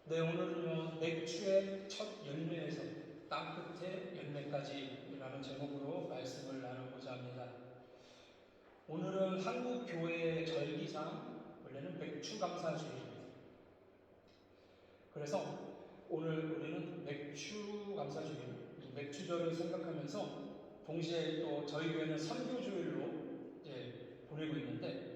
네, 오늘은요, 맥주의 첫 열매에서 땅끝의 열매까지라는 제목으로 말씀을 나누고자 합니다. 오늘은 한국 교회의 절기상 원래는 맥주 감사주일입니다. 그래서 오늘 우리는 맥주 감사주일, 맥주절을 생각하면서 동시에 또 저희 교회는 선교주일로 보내고 있는데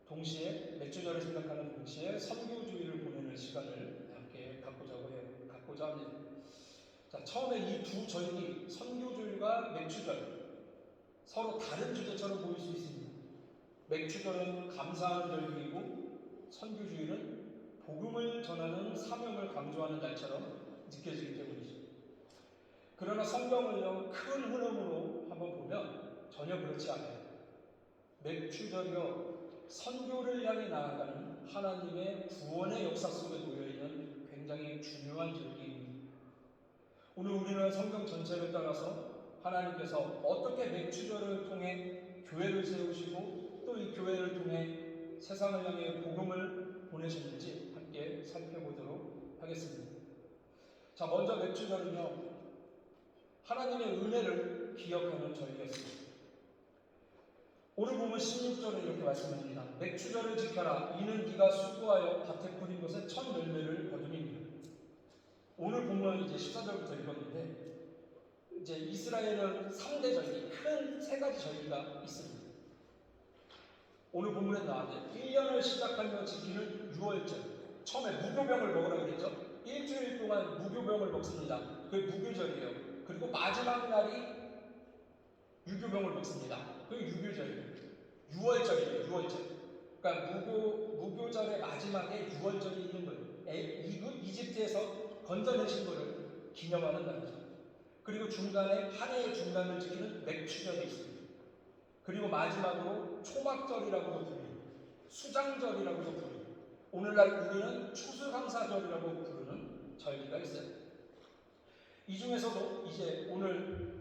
동시에 맥주절을 생각하는 동시에 선교주일을 보내는 시간을 함께 갖고자 합니다. 자, 처음에 이 두 절기, 선교주일과 맥주절, 서로 다른 주제처럼 보일 수 있습니다. 맥주절은 감사하는 절기이고 선교주일은 복음을 전하는 사명을 강조하는 날처럼 느껴지기 때문이죠. 그러나 성경을요, 큰 흐름으로 한번 보면 전혀 그렇지 않아요. 맥주절이요, 선교를 향해 나아가는 하나님의 구원의 역사 속에 놓여있는 굉장히 중요한 절기입니다. 오늘 우리는 성경 전체를 따라서 하나님께서 어떻게 맥주절을 통해 교회를 세우시고 또 이 교회를 통해 세상을 향해 복음을 보내셨는지 함께 살펴보도록 하겠습니다. 자, 먼저 맥주절은요, 하나님의 은혜를 기억하는 절기였습니다. 오늘 보면 16절에 이렇게 말씀합니다. 맥주절을 지켜라. 이는 네가 수고하여 밭에 뿌린 것에 첫 열매를 거둠이니라. 오늘 보면 이제 14절부터 읽었는데 이제 이스라엘은 3대 절기, 큰 3가지 절기가 있습니다. 오늘 본문에 나왔는데 1년을 시작하며 지키는 6월절. 처음에 무교병을 먹으라고 그랬죠. 일주일 동안 무교병을 먹습니다. 그게 무교절이에요. 그리고 마지막 날이 유교병을 먹습니다. 그게 유교절이에요. 6월절이에요. 6월절. 그러니까 무교절의 마지막에 6월절이 있는 거예요. 이집트에서 건져내신 거를 기념하는 날이죠. 그리고 중간에 한 해의 중간을 지키는 맥추절이 있습니다. 그리고 마지막으로 초막절이라고도 불리고 수장절이라고도 불리고 오늘날 우리는 추수감사절이라고 부르는 절기가 있어요. 이 중에서도 이제 오늘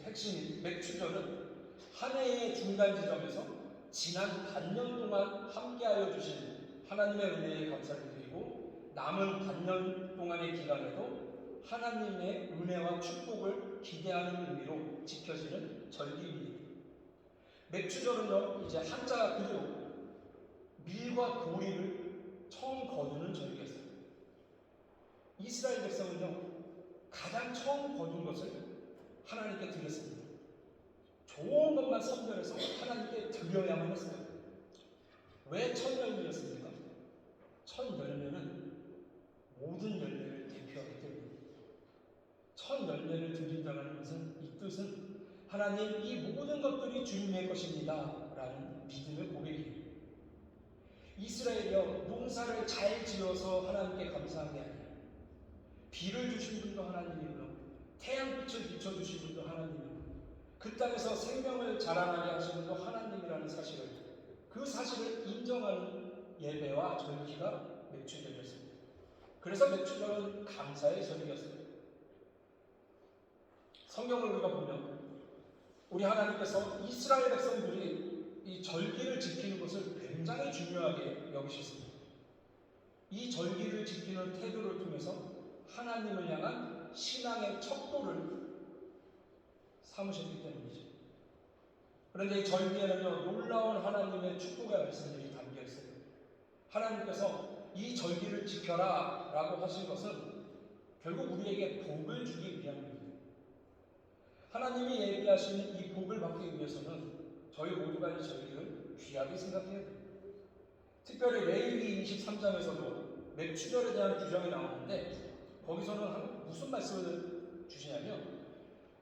핵심인 맥추절은 한 해의 중간 지점에서 지난 반년 동안 함께하여 주신 하나님의 은혜에 감사를 드리고 남은 반년 동안의 기간에도 하나님의 은혜와 축복을 기대하는 의미로 지켜지는 절기입니다. 맥추절은요, 이제 한자 그대로 밀과 고리를 처음 거두는 절기였어요. 이스라엘 백성은요, 가장 처음 거둔 것을 하나님께 드렸습니다. 좋은 것만 선별해서 하나님께 드려야만 했어요. 왜 첫 열매였습니까? 첫 열매는 모든 열매를 대표하기 때문입니다. 첫 열매를 드린다는 것은 이 뜻은 하나님 이 모든 것들이 주님의 것입니다 라는 믿음의 고백이에요. 이스라엘이여 농사를 잘 지어서 하나님께 감사한 게 아니에요. 비를 주신 분도 하나님이고요, 태양빛을 비춰주신 분도 하나님이고 그 땅에서 생명을 자라나게 하신 분도 하나님이라는 사실을, 그 사실을 인정하는 예배와 절기가 맥추절이었습니다. 그래서 맥추절은 감사의 절기였습니다. 성경을 우리가 보면 우리 하나님께서 이스라엘 백성들이 이 절기를 지키는 것을 굉장히 중요하게 여기셨습니다. 이 절기를 지키는 태도를 통해서 하나님을 향한 신앙의 척도를 삼으셨기 때문이죠. 그런데 이 절기에는요, 놀라운 하나님의 축복의 말씀들이 담겨 있어요. 하나님께서 이 절기를 지켜라 라고 하신 것은 결국 우리에게 복을 주기 위함입니다. 하나님이 얘기하신 이 복을 받기 위해서는 저희 모두가 이 절기를 귀하게 생각해야 돼요. 특별히 레위기 23장에서도 맥추절에 대한 규정이 나오는데 거기서는 무슨 말씀을 주시냐면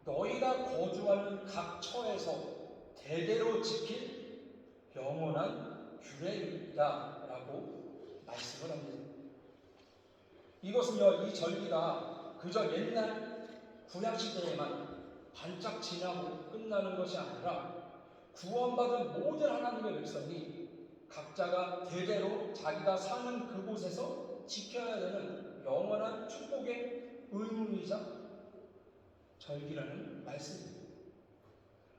너희가 거주하는 각 처에서 대대로 지킬 영원한 규례이다 라고 말씀을 합니다. 이것은요, 이 절기가 그저 옛날 구약시대에만 반짝 지나고 끝나는 것이 아니라 구원받은 모든 하나님의 백성이 각자가 대대로 자기가 사는 그곳에서 지켜야 되는 영원한 축복의 의무이자 절기라는 말씀입니다.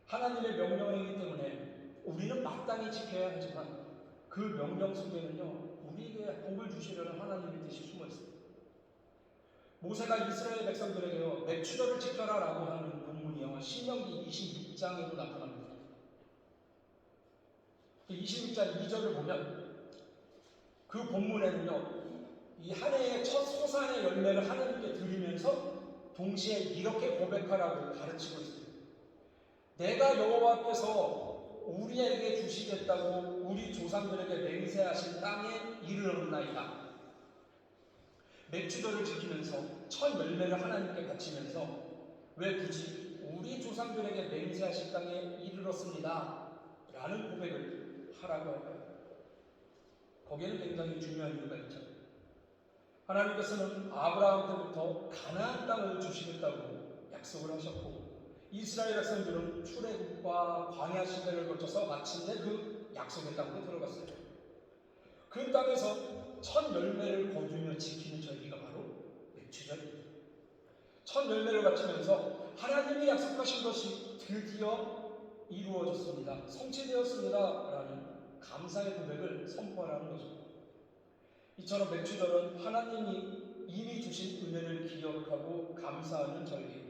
하나님의 명령이기 때문에 우리는 마땅히 지켜야 하지만 그 명령 속에는요, 우리에게 복을 주시려는 하나님의 뜻이 숨어 있습니다. 모세가 이스라엘 백성들에게 맥추절을 지켜라라고 하는 본문이요, 신명기 26장에도 나타납니다. 26장 2절을 보면 그 본문에는요, 이 한 해의 첫 소산의 열매를 하나님께 드리면서 동시에 이렇게 고백하라고 가르치고 있습니다. 내가 여호와께서 우리에게 주시겠다고 우리 조상들에게 맹세하신 땅에 이르렀나이다. 맥추절을 지키면서 첫 열매를 하나님께 바치면서 왜 굳이 우리 조상들에게 맹세하신 땅에 이르렀습니다 라는 고백을 하라고 할까요? 거기에는 굉장히 중요한 이유가 있죠. 하나님께서는 아브라함 때부터 가나안 땅을 주시겠다고 약속을 하셨고, 이스라엘 백성들은 출애굽과 광야 시대를 거쳐서 마침내 그 약속의 땅으로 들어갔어요. 그 땅에서 첫 열매를 거두며 지키는 절기가 바로 맥추절입니다. 첫 열매를 바치면서 하나님이 약속하신 것이 드디어 이루어졌습니다, 성취되었습니다 라는 감사의 고백을 선포하라는 거죠. 이처럼 맥추절은 하나님이 이미 주신 은혜를 기억하고 감사하는 절기.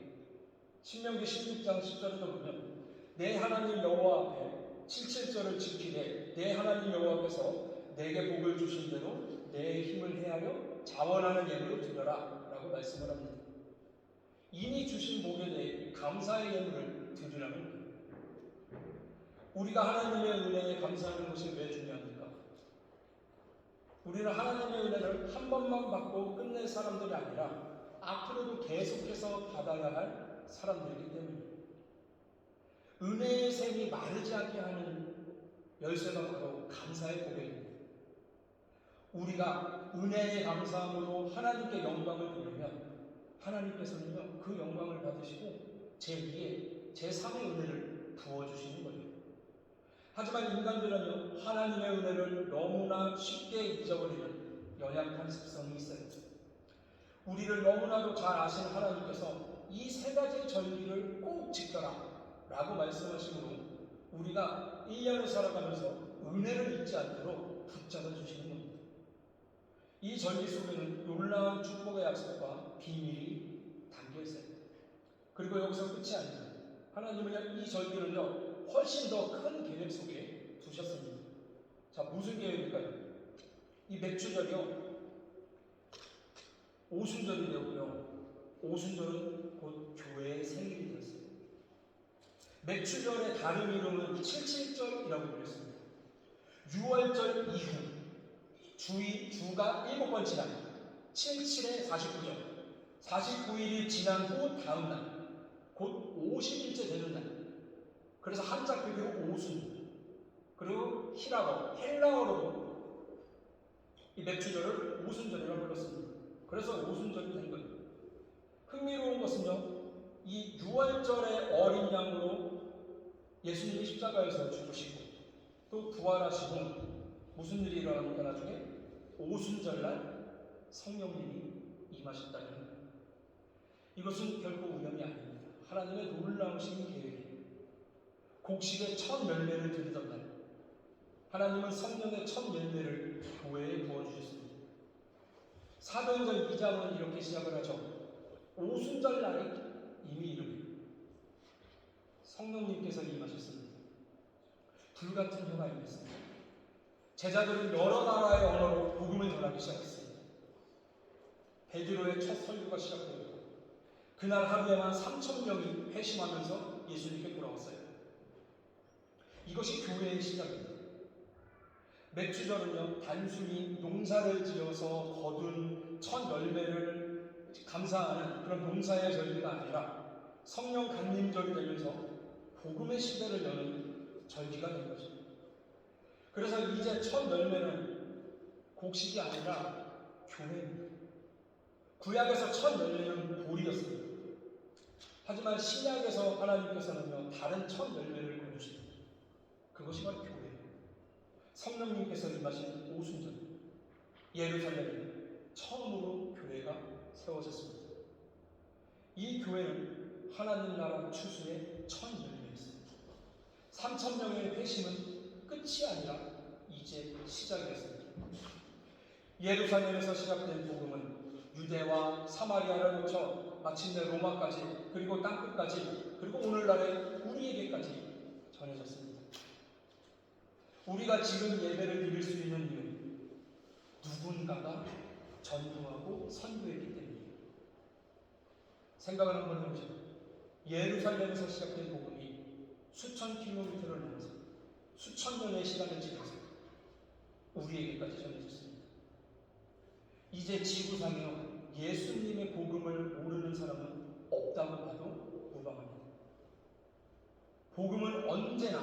신명기 16장 10절에도 보면 내 하나님 여호와 앞에 77절을 지키되 내 하나님 여호와께서 내게 복을 주신 대로 내 힘을 헤아려 자원하는 예물을 드려라 라고 말씀을 합니다. 이미 주신 복에 대해 감사의 예물을 드리라는 거예요. 우리가 하나님의 은혜에 감사하는 것이 왜 중요합니까? 우리는 하나님의 은혜를 한 번만 받고 끝낼 사람들이 아니라 앞으로도 계속해서 받아야 할 사람들이기 때문입니다. 은혜의 샘이 마르지 않게 하는 열쇠가 바로 감사의 고백입니다. 우리가 은혜에 감사함으로 하나님께 영광을 돌리면 하나님께서는요, 그 영광을 받으시고 제2의 제3의 은혜를 부어주시는 거예요. 하지만 인간들은요, 하나님의 은혜를 너무나 쉽게 잊어버리는 연약한 습성이 있어요. 우리를 너무나도 잘 아시는 하나님께서 이 세 가지 절기를 꼭 지켜라 라고 말씀하시므로 우리가 1년을 살아가면서 은혜를 잊지 않도록 붙잡아 주시는 겁니다. 이 절기 속에는 놀라운 축복의 약속과 비밀이 담겨 있어요. 그리고 여기서 끝이 아닙니다. 하나님은 이 절기를요, 훨씬 더 큰 계획 속에 두셨습니다. 자, 무슨 계획일까요? 이 맥추절이요, 오순절이 되었고요. 오순절은 곧 교회의 생일이 되었어요. 맥추절의 다른 이름은 77절이라고 불렸습니다. 6월절 이후 주가 7번 지난 77에 49절, 49일이 지난 후 다음 날, 곧 50일째 되는 날. 그래서 한자 표기로 오순, 그리고 헬라어로도 이 맥추절을 오순절이라고 불렀습니다. 그래서 오순절이 된 거예요. 흥미로운 것은요, 이 6월절의 어린 양으로 예수님이 십자가에서 죽으시고 또 부활하시고 무슨 일이 일어납니까? 나중에 오순절날 성령님이 임하셨다는 거예요. 이것은 결코 우연이 아닙니다. 하나님의 놀라우신 계획이에요. 곡식의 첫 열매를 드리던 날, 하나님은 성령의 첫 열매를 교회에 부어주셨습니다. 사도행전 2장은 이렇게 시작을 하죠. 오순절 날이 이미 이릅니다. 성령님께서 임하셨습니다. 불같은 효가 임했습니다. 제자들은 여러 나라의 언어로 복음을 전하기 시작했습니다. 베드로의 첫 설교가 시작되었고 그날 하루에만 3,000명이 회심하면서 예수님께 돌아왔어요. 이것이 교회의 시작입니다. 맥추절은요, 단순히 농사를 지어서 거둔 첫 열매를 감사하는 그런 농사의 절기가 아니라 성령 강림절이 되면서 복음의 시대를 여는 절기가 된 거죠. 그래서 이제 첫 열매는 곡식이 아니라 교회입니다. 구약에서 첫 열매는 돌이었습니다. 하지만 신약에서 하나님께서는요, 다른 첫 열매를 거두십니다. 그것이 바로 교회예요. 성령님께서 임하신 오순절, 예루살렘에 처음으로 교회가 세워졌습니다. 이 교회는 하나님 나라 추수의 첫 열매였습니다. 3,000명의 회심은 끝이 아니라 이제 시작이었습니다. 예루살렘에서 시작된 복음은 유대와 사마리아를 거쳐 마침내 로마까지, 그리고 땅끝까지, 그리고 오늘날의 우리에게까지 전해졌습니다. 우리가 지금 예배를 드릴 수 있는 이유, 누군가가 전도하고 선교했기 때문이에요. 생각을 한번 해보세요. 예루살렘에서 시작된 복음이 수천 킬로미터를 넘어서 수천 년의 시간을 지나서 우리에게까지 전해졌습니다. 이제 지구상에 예수님의 복음을 모르는 사람은 없다고 봐도 무방합니다. 복음은 언제나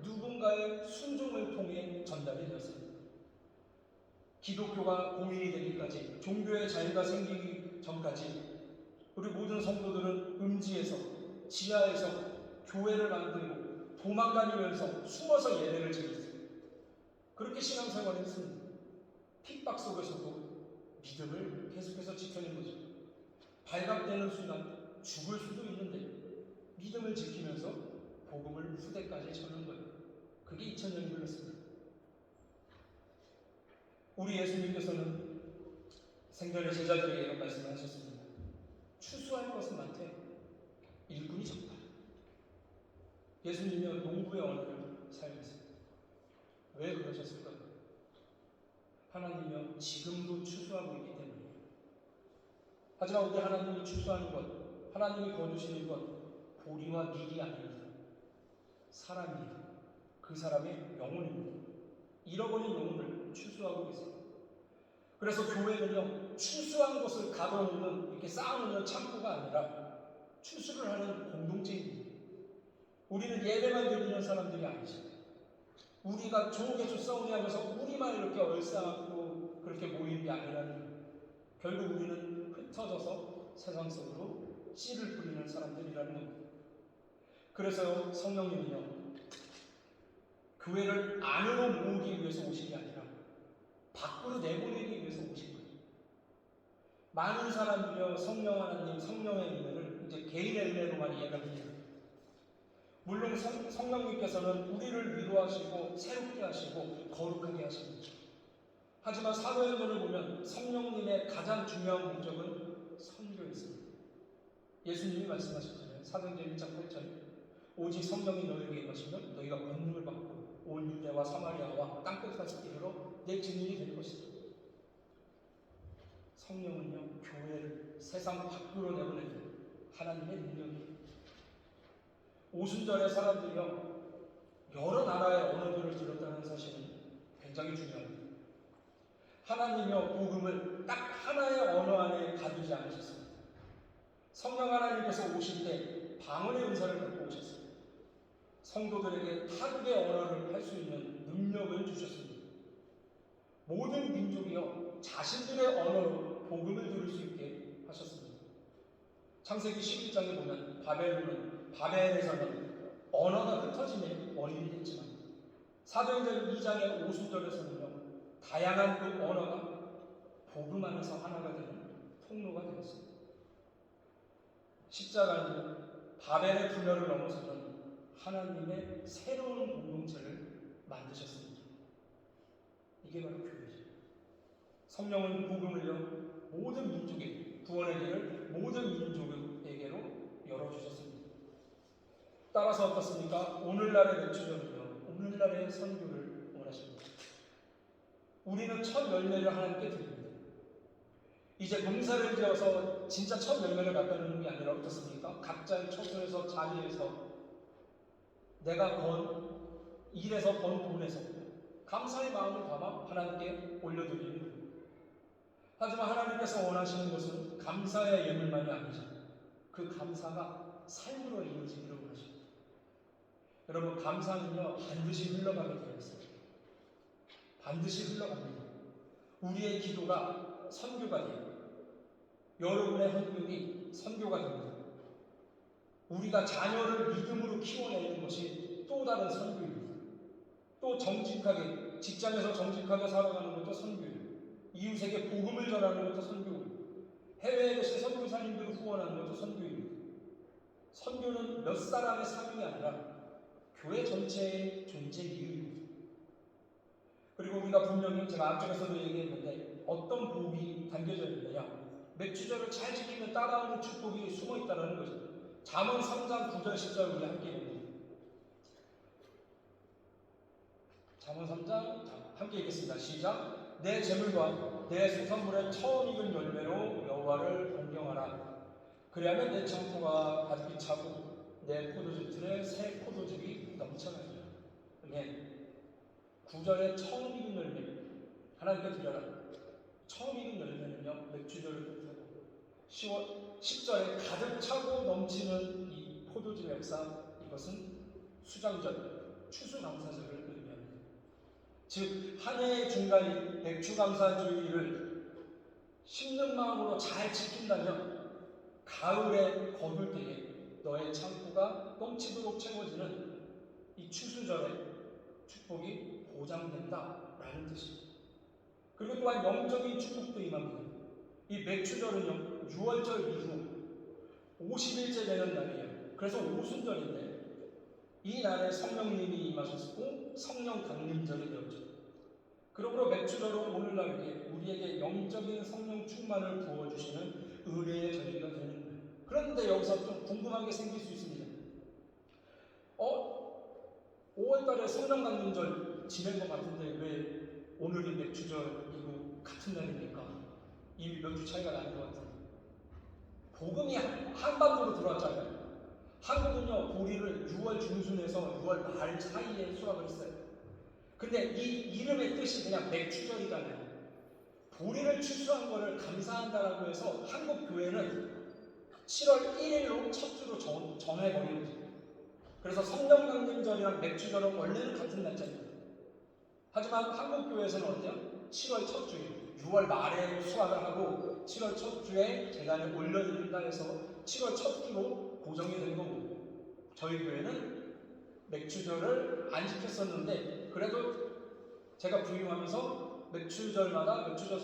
누군가의 순종을 통해 전달이 되었습니다. 기독교가 공인이 되기까지, 종교의 자유가 생기기 전까지 우리 모든 성도들은 음지에서, 지하에서 교회를 만들고 도망다니면서 숨어서 예배를 드렸어요. 그렇게 신앙생활을 했습니다. 핍박 속에서도 믿음을 계속해서 지켜낸 거죠. 발각되는 순간 죽을 수도 있는데 믿음을 지키면서 복음을 후대까지 전한 거예요. 그게 2000년이 흘렀습니다. 우리 예수님께서는 생전에 제자들에게 이런 말씀을 하셨습니다. 추수할 것은 많되 일꾼이 적다. 예수님은 농부의 언어를 사용했어요. 왜 그러셨을까요? 하나님은 지금도 추수하고 있기 때문이에요. 하지만 우리 하나님이 추수하는 것, 하나님이 거두시는 것, 보리와 밀이 아닙니다. 사람이에요. 그 사람의 영혼입니다. 잃어버린 영혼을 추수하고 계세요. 그래서 교회는요, 추수한 것을 가둬놓는, 이렇게 쌓아놓는 창고가 아니라 추수를 하는 공동체입니다. 우리는 예배만 드리는 사람들이 아니죠. 우리가 조국에서 싸우게 하면서 우리만 이렇게 얼싸안고 그렇게 모이는 게 아니라는, 결국 우리는 흩어져서 세상 속으로 씨를 뿌리는 사람들이라는 겁니다. 그래서 성령님은요, 교회를 안으로 모으기 위해서 오신 게 아니라 밖으로 내보내기 위해서 오신 거예요. 많은 사람들이요, 성령 하나님, 성령의 은혜를 이제 개인의 은혜로만 이해합니다. 물론 성령님께서는 우리를 위로하시고 새롭게 하시고 거룩하게 하십니다. 하지만 사도행전을 보면 성령님의 가장 중요한 목적은 선교였습니다. 예수님이 말씀하셨잖아요. 사도행전 1장 8절, 오직 성령이 너희에게 임하시면 너희가 권능을 받고 온 유대와 사마리아와 땅끝까지 이르러 내 증인이 될 것이다. 성령은요, 교회를 세상 밖으로 내보내는 하나님의 능력이에요. 오순절에 사람들이요, 여러 나라의 언어들을 들었다는 사실은 굉장히 중요합니다. 하나님이요, 복음을 딱 하나의 언어 안에 가두지 않으셨습니다. 성령 하나님께서 오실 때 방언의 은사를 갖고 오셨습니다. 성도들에게 타국의 언어를 할 수 있는 능력을 주셨습니다. 모든 민족이요, 자신들의 언어로 복음을 들을 수 있게 하셨습니다. 창세기 11장에 보면 바벨에서는 언어가 흩어짐의 원인이 됐지만, 사도행전 2장의 오순절에서는요, 다양한 그 언어가 복음 안에서 하나가 되는 통로가 되었습니다. 십자가는 바벨의 분열을 넘어서는 하나님의 새로운 공동체를 만드셨습니다. 이게 바로 교회죠. 성령은 복음을요, 모든 민족에게, 구원의 길을 모든 민족에게로 열어주셨습니다. 따라서 어떻습니까? 오늘날의 맥주전은요, 오늘날의 선교를 원하십니다. 우리는 첫 열매를 하나님께 드립니다. 이제 농사를 지어서 진짜 첫 열매를 갖다주는 게 아니라 어떻습니까? 각자의 처소에서, 자리에서, 내가 번 일에서 번 돈에서 감사의 마음을 담아 하나님께 올려드리는 거예요. 하지만 하나님께서 원하시는 것은 감사의 예물만이 아니죠. 그 감사가 삶으로 이루어지기를 원하십니다. 여러분, 감사는요, 반드시 흘러가게 되어 있어요. 반드시 흘러갑니다. 우리의 기도가 선교가 돼요. 여러분의 헌금이 선교가 됩니다. 우리가 자녀를 믿음으로 키워내는 것이 또 다른 선교입니다. 또 정직하게, 직장에서 정직하게 살아가는 것도 선교예요. 이웃에게 복음을 전하는 것도 선교입니다. 해외에 계신 선교사님들을 후원하는 것도 선교입니다. 선교는 몇 사람의 사명이 아니라 교회 전체의 존재 이유입니다. 그리고 우리가 분명히, 제가 앞쪽에서도 얘기했는데, 어떤 복이 담겨져 있느냐, 맥주절을 잘 지키면 따라오는 축복이 숨어 있다는 거죠. 잠언 3장 9절 10절 우리 함께 읽습니다. 잠언 3장 함께 읽겠습니다. 시작. 내 재물과 내 수산물의 처음 익은 열매로 여호와를 공경하라. 그리하면 내 창고가 가득히 차고 내 포도주 틀에 새 포도즙이 넘쳐나리라. 아멘. 9절에 처음 익은 열매 하나님께 드려라. 처음 익은 열매는요 맥주절을 뜻하고 10절에 가득 차고 넘치는 이 포도주의 역사, 이것은 수장절, 추수감사절을 의미합니다. 즉 한 해의 중간인 맥주감사주의를 심는 마음으로 잘 지킨다면 가을에 거둘 때에 너의 창고가 넘치도록 채워지는 이 추수절의 축복이 보장된다라는 뜻입니다. 그리고 또한 영적인 축복도 임합니다. 이 맥주절은요 6월절 이후 50일째 되는 날이에요. 그래서 오순절인데 이 날에 성령님이 임하셨고 성령 강림절이 되었죠. 그러므로 맥주절은 오늘날 우리에게 영적인 성령 충만을 부어주시는 은혜의 절기가 되는 거예요. 그런데 여기서 좀 궁금한 게 생길 수 있습니다. 5월달에 성령 강림절 지낸 것 같은데 왜 오늘이 맥주절이고 같은 날입니까? 이미 몇 주 차이가 나는 것 같은데. 복음이 한반도로 들어왔잖아요. 한국은요 보리를 6월 중순에서 6월 말 사이에 수확을 했어요. 근데 이 이름의 뜻이 그냥 맥주절이잖아요. 보리를 추수한 거를 감사한다라고 해서 한국 교회는 7월 1일로 첫 주로 정해버리는 거죠. 그래서 성령 강림절이랑 맥주절은 원래는 같은 날짜입니다. 하지만 한국 교회에서는 어때요? 7월 첫 주에 6월 말에 수확을 하고 7월 첫 주에 재단에 올려드린다 해서 7월 첫 주로 고정이 된 거고, 저희 교회는 맥주절을 안 지켰었는데 그래도 제가 부임하면서 맥주절마다 맥주절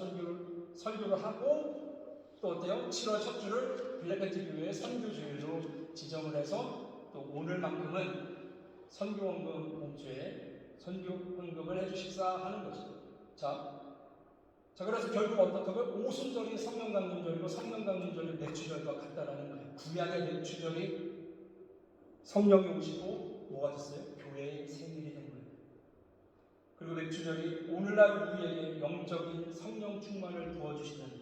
설교를 하고 또 어때요? 7월 첫 주를 블랙팬티 교회의 선교주일로 지정을 해서 또 오늘만큼은 선교원금 봉투에 선교헌금을 해주십사 하는 거죠. 자 그래서 결국 어떻다고요? 오순절이 성령강림절이고 성령강림절이 맥주절과 같다라는 거예요. 구약의 맥주절이 성령이 오시고 뭐가 됐어요? 교회의 생일이 된 거예요. 그리고 맥주절이 오늘날 우리에게 영적인 성령 충만을 부어주시는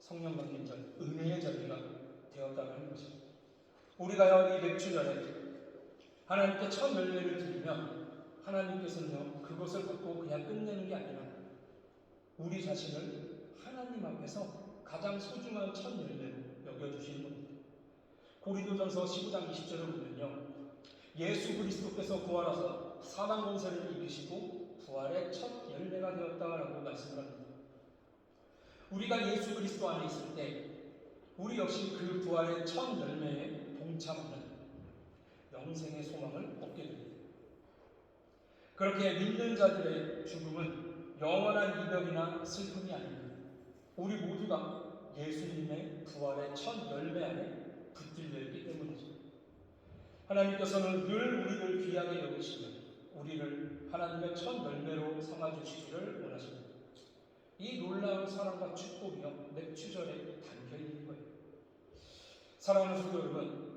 성령강림절, 은혜의 절기가 되었다는 것입니다. 우리가요 이 맥주절에 하나님께 첫 열매를 드리면 하나님께서는요 그것을 갖고 그냥 끝내는 게 아니라 우리 자신을 하나님 앞에서 가장 소중한 첫 열매로 여겨주시는 겁니다. 고린도전서 15장 20절을 보면요 예수 그리스도께서 부활하사 사망 권세를 이기시고 부활의 첫 열매가 되었다라고 말씀을 합니다. 우리가 예수 그리스도 안에 있을 때 우리 역시 그 부활의 첫 열매에 동참하는 영생의 소망을 얻게 됩니다. 그렇게 믿는 자들의 죽음은 영원한 이별이나 슬픔이 아닙니다. 우리 모두가 예수님의 부활의 첫 열매 안에 붙들려 있기 때문이죠. 하나님께서는 늘 우리를 귀하게 여기시며 우리를 하나님의 첫 열매로 삼아주시기를 원하십니다. 이 놀라운 사랑과 축복이요 맥주절에 담겨있는 거예요. 사랑하는 성도 여러분,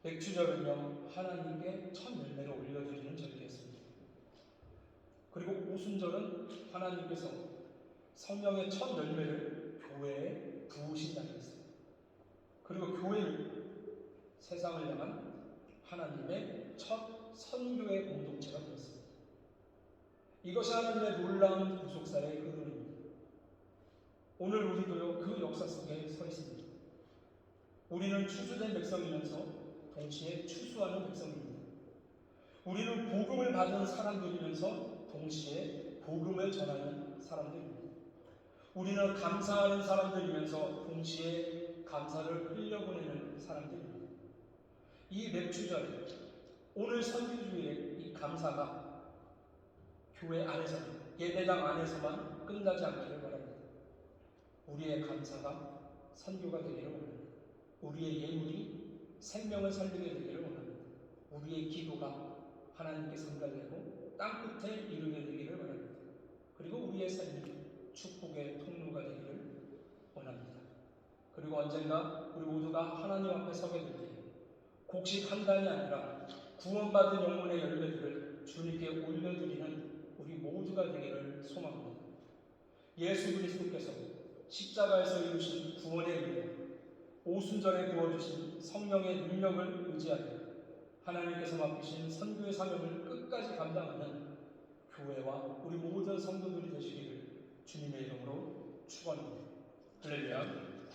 맥주절은요 하나님께 첫 열매를 올려드리는 절기였습니다. 그리고 오순절은 하나님께서 성령의 첫 열매를 교회에 부으신 날이었어요. 그리고 교회는 세상을 향한 하나님의 첫 선교의 공동체가 되었습니다. 이것이 하나님의 놀라운 구속사의 흐름입니다. 오늘 우리도요 그 역사 속에 서 있습니다. 우리는 추수된 백성이면서 동시에 추수하는 백성입니다. 우리는 복음을 받은 사람들이면서 동시에 복음을 전하는 사람들입니다. 우리는 감사하는 사람들이면서 동시에 감사를 흘려보내는 사람들입니다. 이 맥주절에 오늘 선교주일의 이 감사가 교회 안에서 예배당 안에서만 끝나지 않기를 바랍니다. 우리의 감사가 선교가 되기를 원합니다. 우리의 예물이 생명을 살리게 되기를 원합니다. 우리의 기도가 하나님께 선달되고 땅끝에 이르게 되기를 원합니다. 그리고 우리의 삶이 축복의 통로가 되기를 그리고 언젠가 우리 모두가 하나님 앞에 서게 될 때 곡식 한 단이 아니라 구원받은 영혼의 열매들을 주님께 올려드리는 우리 모두가 되기를 소망합니다. 예수 그리스도께서 십자가에서 이루신 구원의 은혜, 오순절에 부어주신 성령의 능력을 의지하여 하나님께서 맡기신 선교의 사명을 끝까지 감당하는 교회와 우리 모든 성도들이 되시기를 주님의 이름으로 축원합니다. 할렐루야.